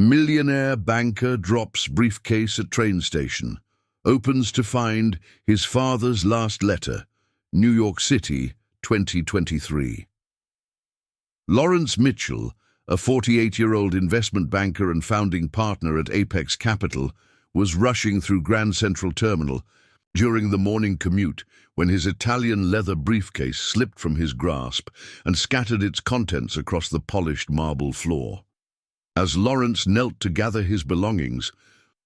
Millionaire banker drops briefcase at train station. Opens to find his father's last letter. New York City, 2023. Lawrence Mitchell, a 48-year-old investment banker and founding partner at Apex Capital, was rushing through Grand Central Terminal during the morning commute when his Italian leather briefcase slipped from his grasp and scattered its contents across the polished marble floor. As Lawrence knelt to gather his belongings,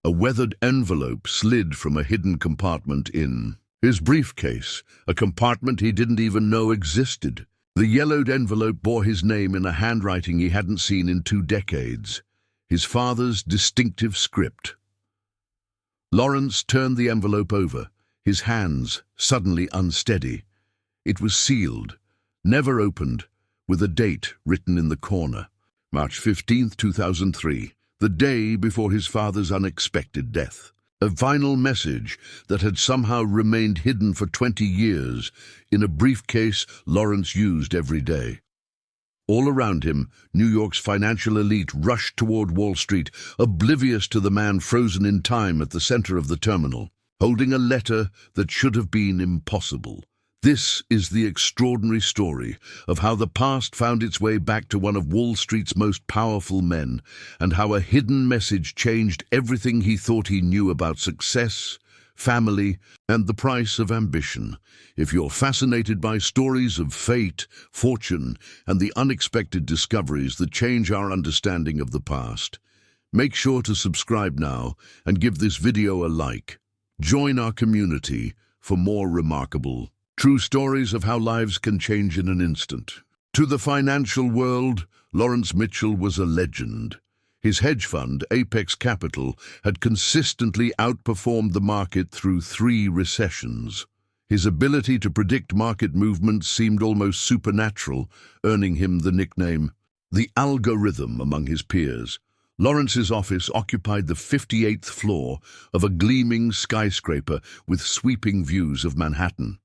a weathered envelope slid from a hidden compartment in his briefcase, a compartment he didn't even know existed. The yellowed envelope bore his name in a handwriting he hadn't seen in 2 decades, his father's distinctive script. Lawrence turned the envelope over, his hands suddenly unsteady. It was sealed, never opened, with a date written in the corner. March 15, 2003, the day before his father's unexpected death. A final message that had somehow remained hidden for 20 years in a briefcase Lawrence used every day. All around him, New York's financial elite rushed toward Wall Street, oblivious to the man frozen in time at the center of the terminal, holding a letter that should have been impossible. This is the extraordinary story of how the past found its way back to one of Wall Street's most powerful men, and how a hidden message changed everything he thought he knew about success, family, and the price of ambition. If you're fascinated by stories of fate, fortune, and the unexpected discoveries that change our understanding of the past, make sure to subscribe now and give this video a like. Join our community for more remarkable true stories of how lives can change in an instant. To the financial world, Lawrence Mitchell was a legend. His hedge fund, Apex Capital, had consistently outperformed the market through 3 recessions. His ability to predict market movements seemed almost supernatural, earning him the nickname, the algorithm, among his peers. Lawrence's office occupied the 58th floor of a gleaming skyscraper with sweeping views of Manhattan.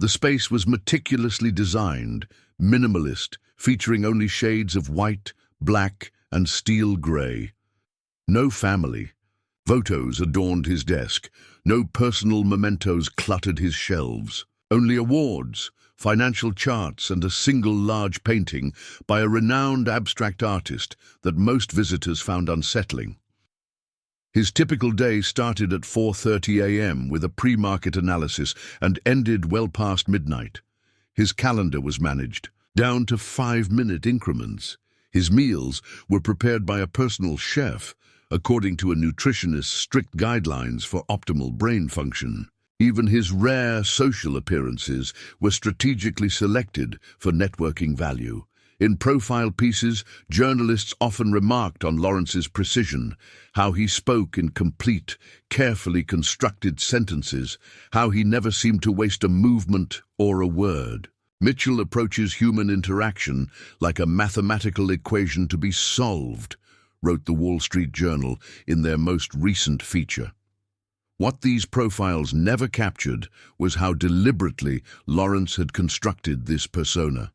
The space was meticulously designed, minimalist, featuring only shades of white, black, and steel gray. No family photos adorned his desk, no personal mementos cluttered his shelves. Only awards, financial charts, and a single large painting by a renowned abstract artist that most visitors found unsettling. His typical day started at 4:30 a.m. with a pre-market analysis and ended well past midnight. His calendar was managed, down to 5-minute increments. His meals were prepared by a personal chef, according to a nutritionist's strict guidelines for optimal brain function. Even his rare social appearances were strategically selected for networking value. In profile pieces, journalists often remarked on Lawrence's precision, how he spoke in complete, carefully constructed sentences, how he never seemed to waste a movement or a word. Mitchell approaches human interaction like a mathematical equation to be solved, wrote the Wall Street Journal in their most recent feature. What these profiles never captured was how deliberately Lawrence had constructed this persona.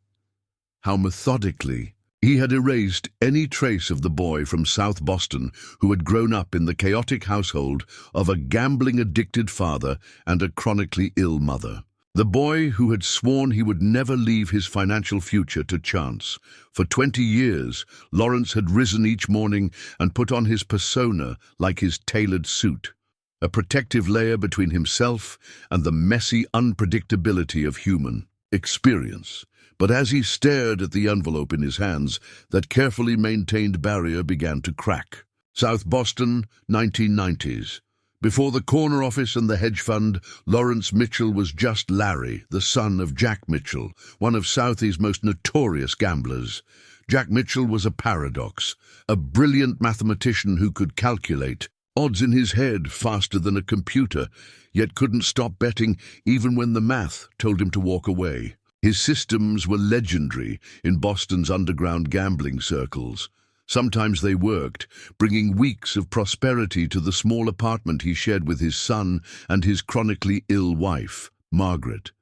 How methodically he had erased any trace of the boy from South Boston who had grown up in the chaotic household of a gambling-addicted father and a chronically ill mother. The boy who had sworn he would never leave his financial future to chance. For 20 years, Lawrence had risen each morning and put on his persona like his tailored suit, a protective layer between himself and the messy unpredictability of human experience. But as he stared at the envelope in his hands, that carefully maintained barrier began to crack. South Boston, 1990s. Before the corner office and the hedge fund, Lawrence Mitchell was just Larry, the son of Jack Mitchell, one of Southie's most notorious gamblers. Jack Mitchell was a paradox, a brilliant mathematician who could calculate odds in his head faster than a computer, yet couldn't stop betting even when the math told him to walk away. His systems were legendary in Boston's underground gambling circles. Sometimes they worked, bringing weeks of prosperity to the small apartment he shared with his son and his chronically ill wife, Margaret.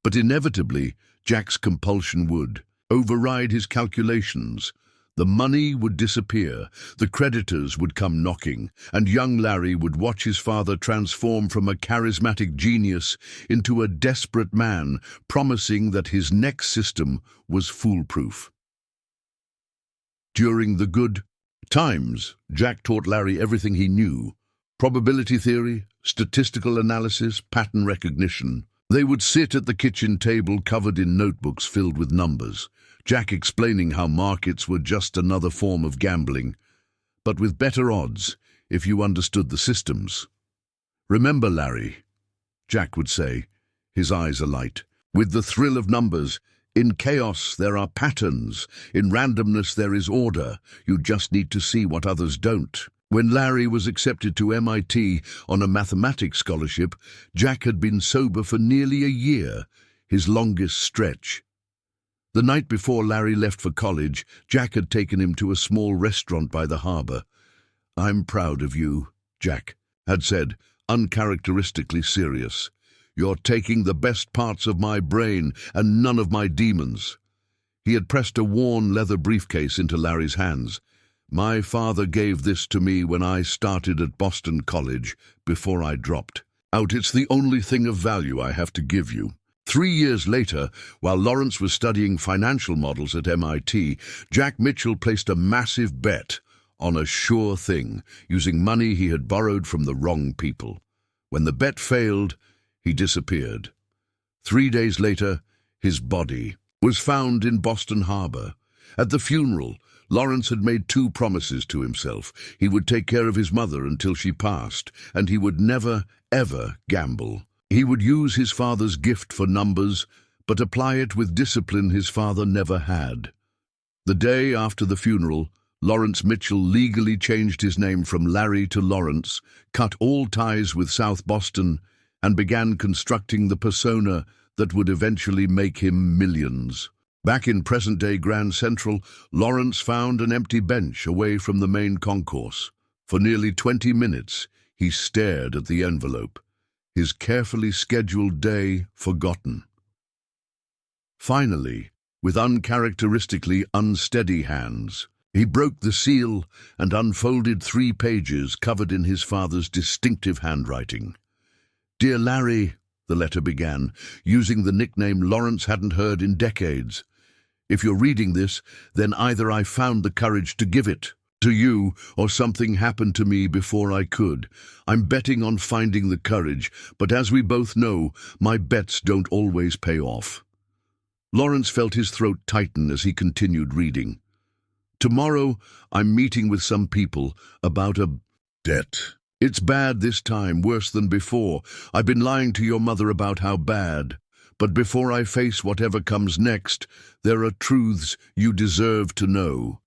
But inevitably, Jack's compulsion would override his calculations. The money would disappear, the creditors would come knocking, and young Larry would watch his father transform from a charismatic genius into a desperate man, promising that his next system was foolproof. During the good times, Jack taught Larry everything he knew: probability theory, statistical analysis, pattern recognition. They would sit at the kitchen table covered in notebooks filled with numbers, Jack explaining how markets were just another form of gambling, but with better odds if you understood the systems. "Remember, Larry," Jack would say, his eyes alight, "with the thrill of numbers, in chaos there are patterns, in randomness there is order. You just need to see what others don't." When Larry was accepted to MIT on a mathematics scholarship, Jack had been sober for nearly a year, his longest stretch. The night before Larry left for college, Jack had taken him to a small restaurant by the harbor. "I'm proud of you," Jack had said, uncharacteristically serious. "You're taking the best parts of my brain and none of my demons." He had pressed a worn leather briefcase into Larry's hands. "My father gave this to me when I started at Boston College, before I dropped out. It's the only thing of value I have to give you." 3 years later, while Lawrence was studying financial models at MIT, Jack Mitchell placed a massive bet on a sure thing, using money he had borrowed from the wrong people. When the bet failed, he disappeared. 3 days later, his body was found in Boston Harbor. At the funeral, Lawrence had made 2 promises to himself. He would take care of his mother until she passed, and he would never, ever gamble. He would use his father's gift for numbers, but apply it with discipline his father never had. The day after the funeral, Lawrence Mitchell legally changed his name from Larry to Lawrence, cut all ties with South Boston, and began constructing the persona that would eventually make him millions. Back in present-day Grand Central, Lawrence found an empty bench away from the main concourse. For nearly 20 minutes, he stared at the envelope, his carefully scheduled day forgotten. Finally, with uncharacteristically unsteady hands, he broke the seal and unfolded 3 pages covered in his father's distinctive handwriting. "Dear Larry," the letter began, using the nickname Lawrence hadn't heard in decades. "If you're reading this, then either I found the courage to give it to you, or something happened to me before I could. I'm betting on finding the courage, but as we both know, my bets don't always pay off." Lawrence felt his throat tighten as he continued reading. "Tomorrow, I'm meeting with some people about a debt. It's bad this time, worse than before. I've been lying to your mother about how bad. But before I face whatever comes next, there are truths you deserve to know."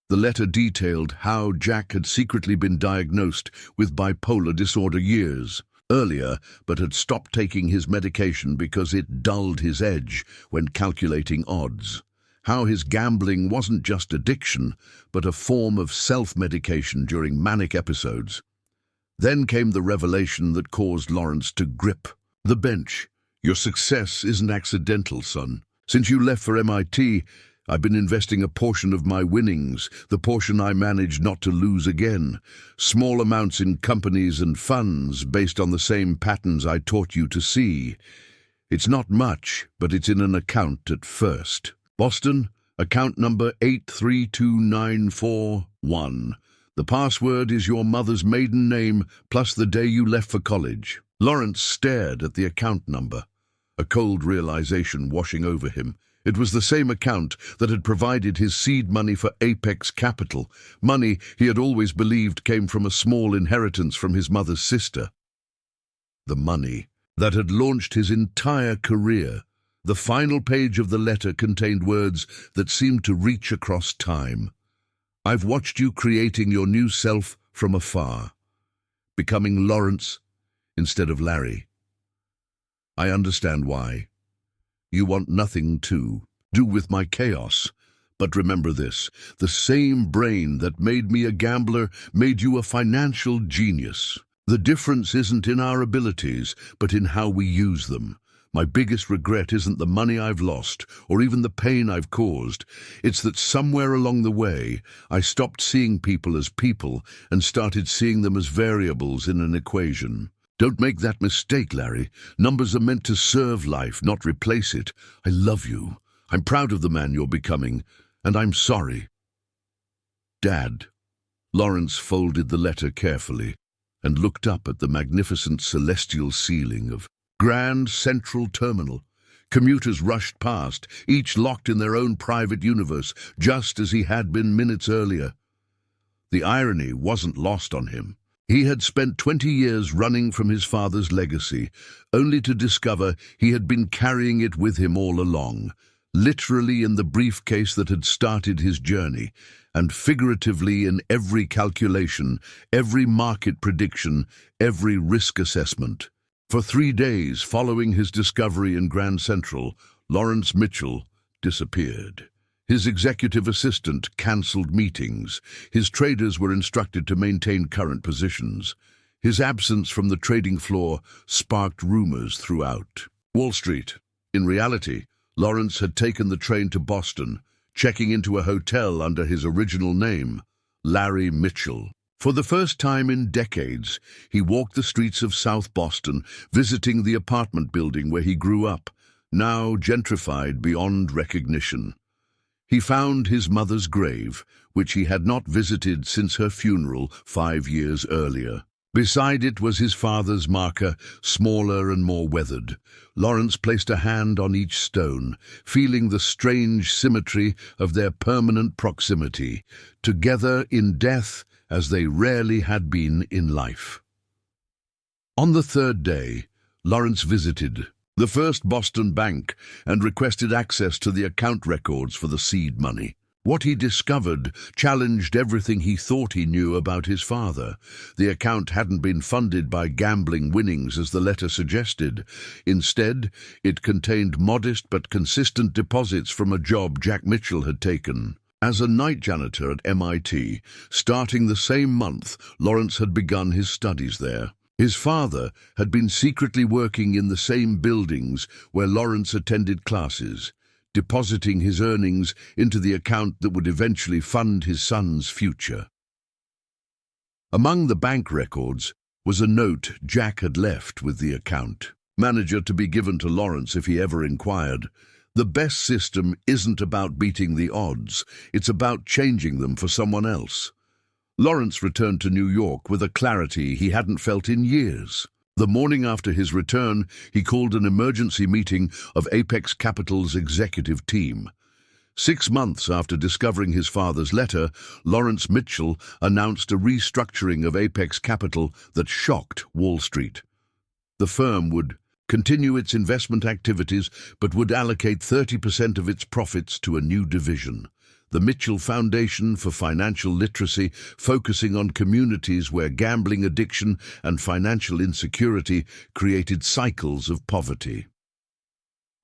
The letter detailed how Jack had secretly been diagnosed with bipolar disorder years earlier, but had stopped taking his medication because it dulled his edge when calculating odds. How his gambling wasn't just addiction, but a form of self-medication during manic episodes. Then came the revelation that caused Lawrence to grip the bench. "Your success isn't accidental, son. Since you left for MIT, I've been investing a portion of my winnings, the portion I managed not to lose again. Small amounts in companies and funds based on the same patterns I taught you to see. It's not much, but it's in an account at first. Boston, account number 832941. The password is your mother's maiden name plus the day you left for college." Lawrence stared at the account number, a cold realization washing over him. It was the same account that had provided his seed money for Apex Capital, money he had always believed came from a small inheritance from his mother's sister. The money that had launched his entire career. The final page of the letter contained words that seemed to reach across time. "I've watched you creating your new self from afar, becoming Lawrence instead of Larry. I understand why. You want nothing to do with my chaos. But remember this, the same brain that made me a gambler made you a financial genius. The difference isn't in our abilities, but in how we use them. My biggest regret isn't the money I've lost or even the pain I've caused. It's that somewhere along the way, I stopped seeing people as people and started seeing them as variables in an equation. Don't make that mistake, Larry. Numbers are meant to serve life, not replace it. I love you. I'm proud of the man you're becoming, and I'm sorry. Dad. Lawrence folded the letter carefully and looked up at the magnificent celestial ceiling of Grand Central Terminal. Commuters rushed past, each locked in their own private universe, just as he had been minutes earlier. The irony wasn't lost on him. He had spent 20 years running from his father's legacy, only to discover he had been carrying it with him all along, literally in the briefcase that had started his journey, and figuratively in every calculation, every market prediction, every risk assessment. For 3 days following his discovery in Grand Central, Lawrence Mitchell disappeared. His executive assistant cancelled meetings. His traders were instructed to maintain current positions. His absence from the trading floor sparked rumors throughout Wall Street. In reality, Lawrence had taken the train to Boston, checking into a hotel under his original name, Larry Mitchell. For the first time in decades, he walked the streets of South Boston, visiting the apartment building where he grew up, now gentrified beyond recognition. He found his mother's grave, which he had not visited since her funeral 5 years earlier. Beside it was his father's marker, smaller and more weathered. Lawrence placed a hand on each stone, feeling the strange symmetry of their permanent proximity, together in death as they rarely had been in life. On the 3rd day, Lawrence visited the First Boston Bank and requested access to the account records for the seed money. What he discovered challenged everything he thought he knew about his father. The account hadn't been funded by gambling winnings as the letter suggested. Instead, it contained modest but consistent deposits from a job Jack Mitchell had taken. As a night janitor at MIT, starting the same month, Lawrence had begun his studies there. His father had been secretly working in the same buildings where Lawrence attended classes, depositing his earnings into the account that would eventually fund his son's future. Among the bank records was a note Jack had left with the account manager to be given to Lawrence if he ever inquired. The best system isn't about beating the odds, it's about changing them for someone else. Lawrence returned to New York with a clarity he hadn't felt in years. The morning after his return, he called an emergency meeting of Apex Capital's executive team. 6 months after discovering his father's letter, Lawrence Mitchell announced a restructuring of Apex Capital that shocked Wall Street. The firm would continue its investment activities but would allocate 30% of its profits to a new division, the Mitchell Foundation for Financial Literacy, focusing on communities where gambling addiction and financial insecurity created cycles of poverty.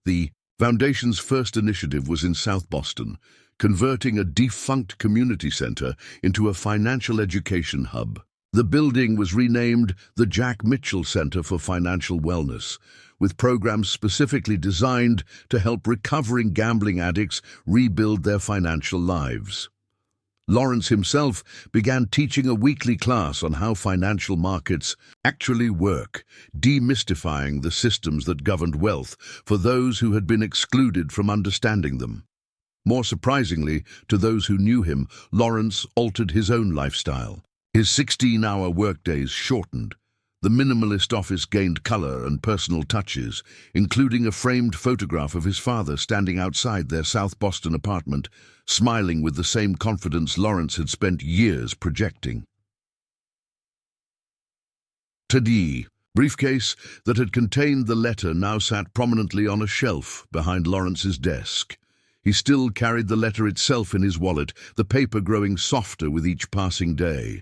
The Foundation's first initiative was in South Boston, converting a defunct community center into a financial education hub. The building was renamed the Jack Mitchell Center for Financial Wellness, with programs specifically designed to help recovering gambling addicts rebuild their financial lives. Lawrence himself began teaching a weekly class on how financial markets actually work, demystifying the systems that governed wealth for those who had been excluded from understanding them. More surprisingly, to those who knew him, Lawrence altered his own lifestyle. His 16-hour workdays shortened. The minimalist office gained color and personal touches, including a framed photograph of his father standing outside their South Boston apartment, smiling with the same confidence Lawrence had spent years projecting. The briefcase that had contained the letter now sat prominently on a shelf behind Lawrence's desk. He still carried the letter itself in his wallet, the paper growing softer with each passing day.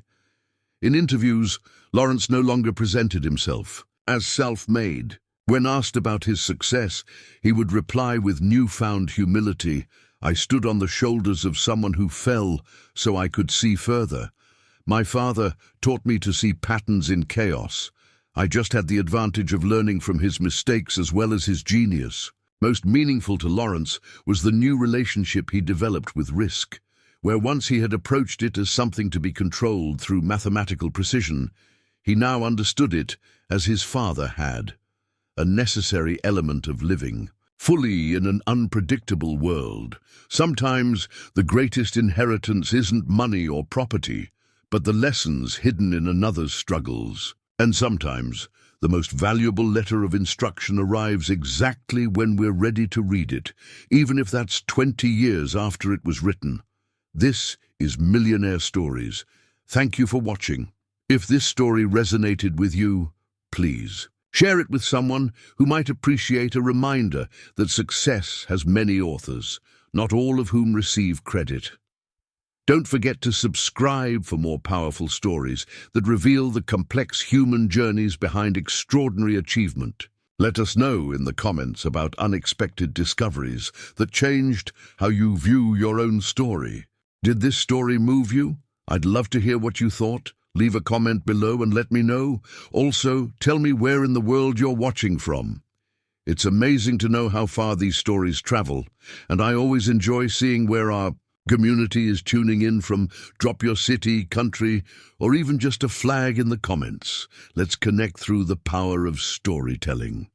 In interviews, Lawrence no longer presented himself as self-made. When asked about his success, he would reply with newfound humility, "I stood on the shoulders of someone who fell so I could see further. My father taught me to see patterns in chaos. I just had the advantage of learning from his mistakes as well as his genius. Most meaningful to Lawrence was the new relationship he developed with risk, where once he had approached it as something to be controlled through mathematical precision, he now understood it as his father had, a necessary element of living, fully in an unpredictable world. Sometimes the greatest inheritance isn't money or property, but the lessons hidden in another's struggles. And sometimes the most valuable letter of instruction arrives exactly when we're ready to read it, even if that's 20 years after it was written. This is Millionaire Stories. Thank you for watching. If this story resonated with you, please share it with someone who might appreciate a reminder that success has many authors, not all of whom receive credit. Don't forget to subscribe for more powerful stories that reveal the complex human journeys behind extraordinary achievement. Let us know in the comments about unexpected discoveries that changed how you view your own story. Did this story move you? I'd love to hear what you thought. Leave a comment below and let me know. Also, tell me where in the world you're watching from. It's amazing to know how far these stories travel, and I always enjoy seeing where our community is tuning in from. Drop your city, country, or even just a flag in the comments. Let's connect through the power of storytelling.